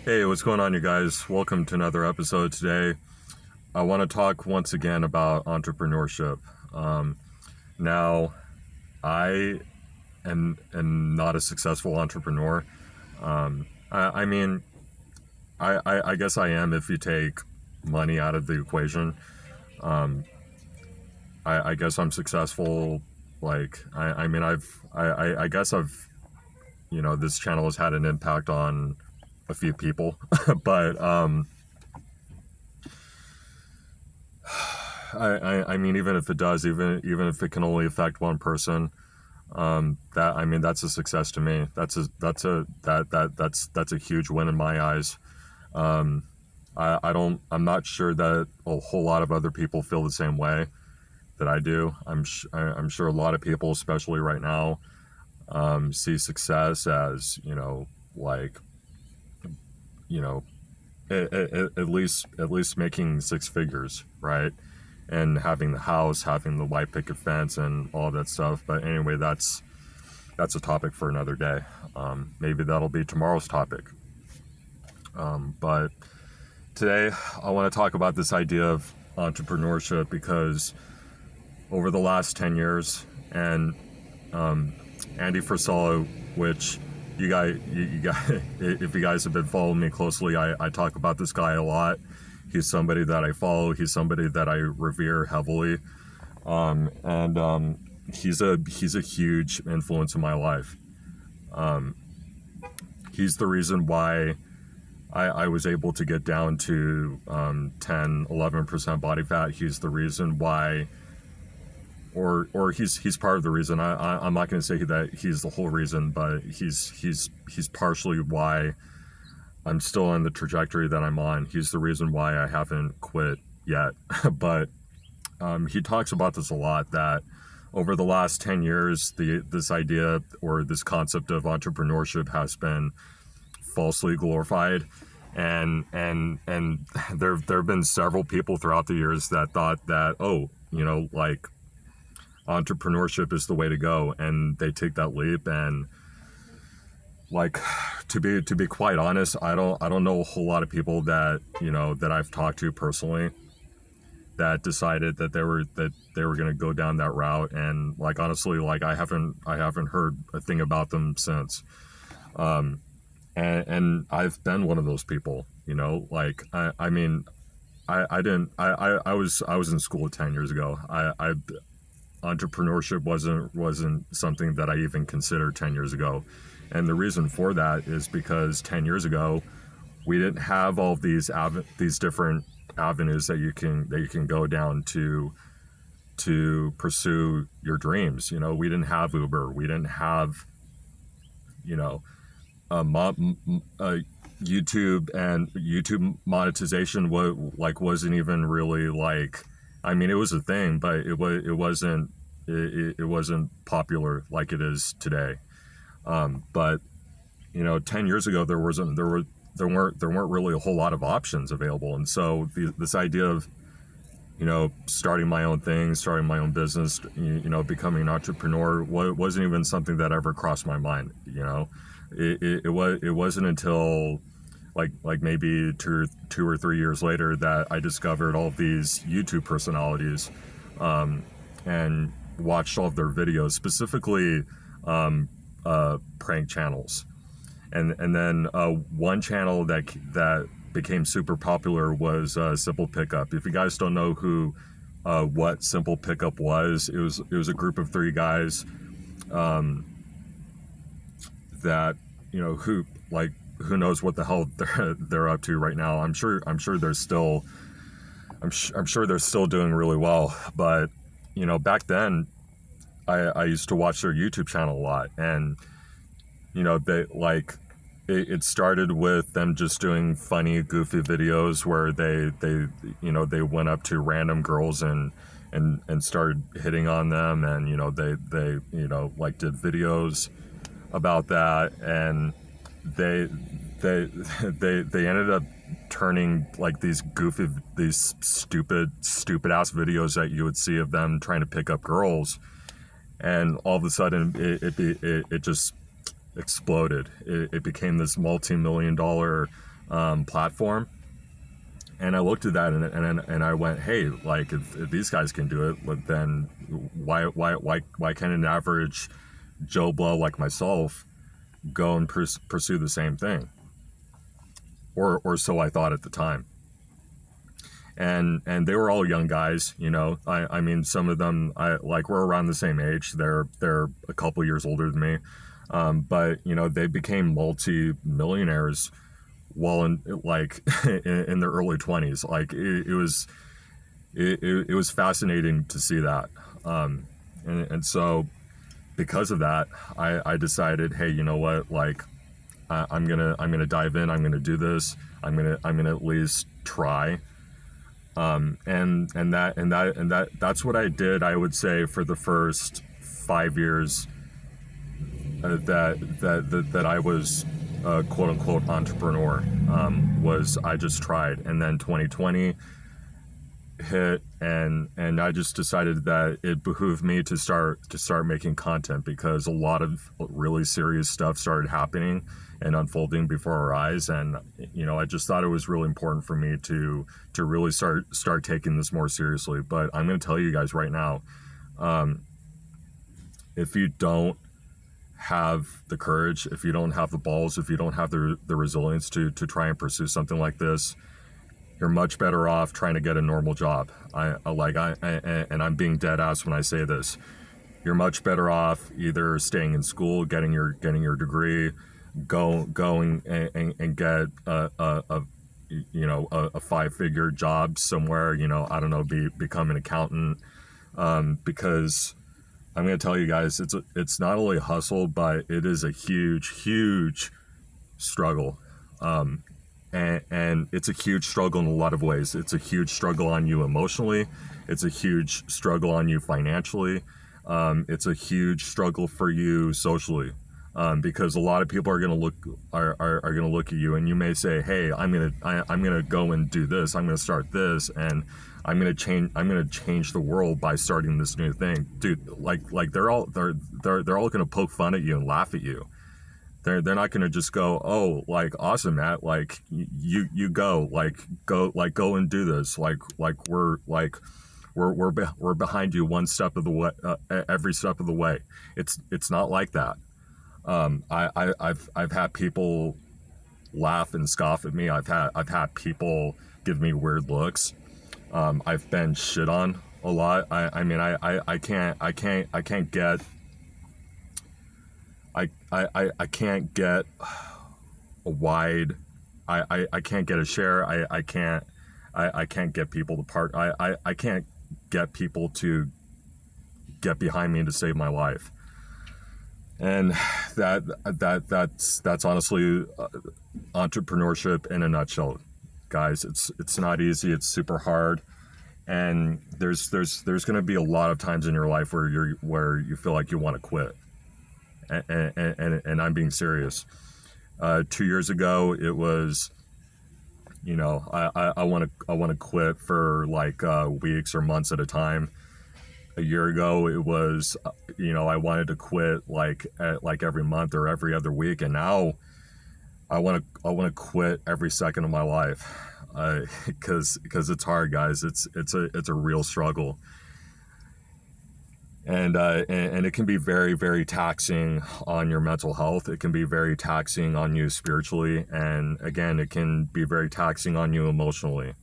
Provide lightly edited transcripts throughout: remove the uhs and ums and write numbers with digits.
Hey, what's going on, you guys? Welcome to another episode today. I want to talk once again about entrepreneurship. Now, I am not a successful entrepreneur. I mean, I guess I am if you take money out of the equation. Um, I guess I'm successful. I mean, I guess this channel has had an impact on a few people, but I mean, even if it does, even if it can only affect one person, that's a success to me. That's a huge win in my eyes. I'm not sure that a whole lot of other people feel the same way that I do. I'm sure a lot of people, especially right now, see success as you know at least making six figures, right? And having the house, having the white picket fence, and all that stuff. But anyway, that's a topic for another day. Maybe that'll be tomorrow's topic. But today, I want to talk about this idea of entrepreneurship because over the last 10 years, and Andy Frisella, which you guys, if you guys have been following me closely, I talk about this guy a lot. He's somebody that I follow. He's somebody that I revere heavily, and he's a huge influence in my life. He's the reason why I was able to get down to 10-11% body fat. He's the reason why, or he's part of the reason. I'm not going to say that he's the whole reason, but he's partially why I'm still on the trajectory that I'm on. He's the reason why I haven't quit yet. But he talks about this a lot, that over the last 10 years, this idea or this concept of entrepreneurship has been falsely glorified. And there have been several people throughout the years that thought that, entrepreneurship is the way to go. And they take that leap, and to be quite honest, I don't know a whole lot of people that that I've talked to personally that decided that they were going to go down that route. And honestly, I haven't heard a thing about them since. And I've been one of those people. I was in school 10 years ago. Entrepreneurship wasn't something that I even considered 10 years ago. And the reason for that is because 10 years ago, we didn't have all of these different avenues that you can go down to pursue your dreams. We didn't have Uber. We didn't have, YouTube, and YouTube monetization wasn't even really it was a thing, but it wasn't popular like it is today. But 10 years ago there weren't really a whole lot of options available, and so this idea of starting my own thing, starting my own business, becoming an entrepreneur wasn't even something that ever crossed my mind. It wasn't until maybe two or 3 years later that I discovered all of these YouTube personalities, and watched all of their videos, specifically prank channels, and then one channel that became super popular was Simple Pickup. If you guys don't know what Simple Pickup was, it was a group of 3 guys that who knows what the hell they're up to right now. I'm sure they're still doing really well, but back then I used to watch their YouTube channel a lot, and it started with them just doing funny, goofy videos where they went up to random girls and started hitting on them, and they did videos about that, and they ended up turning these stupid ass videos that you would see of them trying to pick up girls, and all of a sudden it just exploded. It became this multi-million-dollar platform. And I looked at that and I went, hey, like if these guys can do it, then why can't an average Joe Blow like myself go and pursue the same thing? Or so I thought at the time. And they were all young guys, you know. I mean, some of them we're around the same age. They're a couple years older than me, but you know, they became multi-millionaires while in in their early 20s. Like it was fascinating to see that, and so because of that, I decided, hey, you know what, like I'm gonna dive in. I'm gonna do this. I'm gonna at least try. That's what I did. I would say for the first 5 years that I was a quote unquote entrepreneur, was I just tried. And then 2020 hit, and I just decided that it behooved me to start making content, because a lot of really serious stuff started happening and unfolding before our eyes. And you know, I just thought it was really important for me to really start taking this more seriously. But I'm going to tell you guys right now, if you don't have the courage, if you don't have the balls, if you don't have the resilience to try and pursue something like this, you're much better off trying to get a normal job. And I'm being dead ass when I say this. You're much better off either staying in school, getting your degree, going and get a 5-figure job somewhere. You know, I don't know, become an accountant, because I'm going to tell you guys, it's not only a hustle, but it is a huge struggle. And it's a huge struggle in a lot of ways. It's a huge struggle on you emotionally. It's a huge struggle on you financially. It's a huge struggle for you socially, because a lot of people are going to look at you, and you may say, "Hey, I'm gonna go and do this. I'm gonna start this, and I'm gonna change the world by starting this new thing." Dude, like they're all gonna poke fun at you and laugh at you. They're not gonna just go, "Oh, like awesome, Matt. Like you go and do this. We're behind you one step of the way, every step of the way." It's not like that. I've had people laugh and scoff at me. I've had people give me weird looks. I've been shit on a lot. I can't get a wide, I can't get a share. I can't get people to I can't get people to get behind me to save my life. And that's honestly entrepreneurship in a nutshell, guys. It's not easy. It's super hard, and there's going to be a lot of times in your life where you feel like you want to quit. And I'm being serious. 2 years ago, it was, you know, I want to quit for like weeks or months at a time. A year ago, it was, you know, I wanted to quit like every month or every other week, and now I want to quit every second of my life, because it's hard, guys. It's a real struggle. And it can be very, very taxing on your mental health. It can be very taxing on you spiritually, and again, it can be very taxing on you emotionally.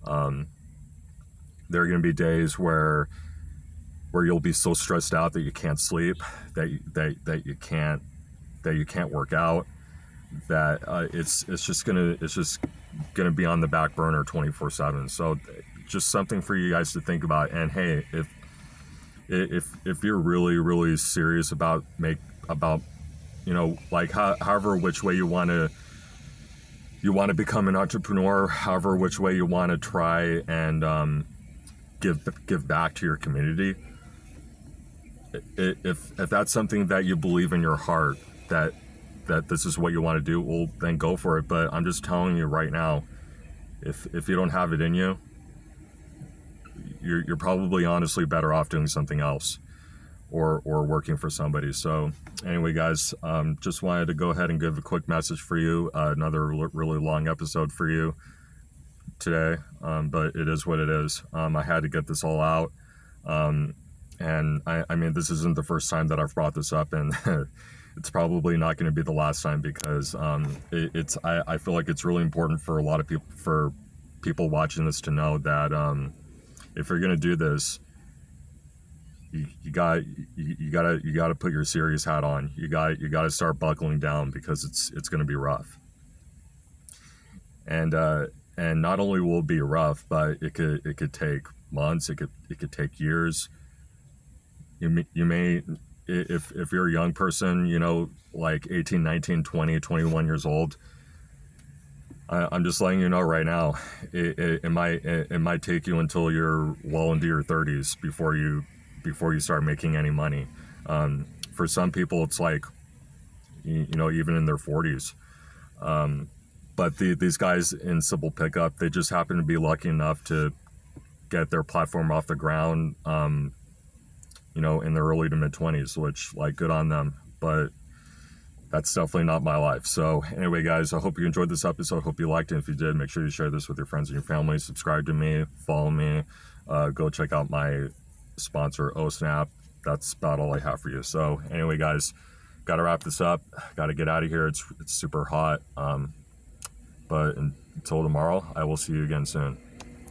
There are going to be days where you'll be so stressed out that you can't sleep, that you can't work out, that it's just gonna be on the back burner 24/7. So just something for you guys to think about. And hey, if you're really serious about you know, like however which way you want to become an entrepreneur, however which way you want to try and give back to your community, if that's something that you believe in your heart that this is what you want to do, well, then go for it. But I'm just telling you right now, if you don't have it in you, you're probably honestly better off doing something else. or working for somebody. So anyway, guys, just wanted to go ahead and give a quick message for you. Another really long episode for you today, but it is what it is. I had to get this all out. And I mean, this isn't the first time that I've brought this up, and it's probably not going to be the last time, because I feel like it's really important for a lot of people, for people watching this, to know that if you're going to do this, you gotta put your serious hat on. You gotta start buckling down, because it's going to be rough. And not only will it be rough, but it could take months. It could take years. You may, if you're a young person, like 18, 19, 20, 21 years old, I'm just letting you know right now, it might take you until you're well into your 30s before you start making any money. For some people, it's like, even in their 40s. But these guys in Simple Pickup, they just happen to be lucky enough to get their platform off the ground, in their early to mid 20s, which, like, good on them. But that's definitely not my life. So anyway, guys, I hope you enjoyed this episode. Hope you liked it. If you did, make sure you share this with your friends and your family. Subscribe to me, follow me, go check out my sponsor, OSnap. That's about all I have for you. So anyway, guys, got to wrap this up. Got to get out of here. It's super hot. But until tomorrow, I will see you again soon.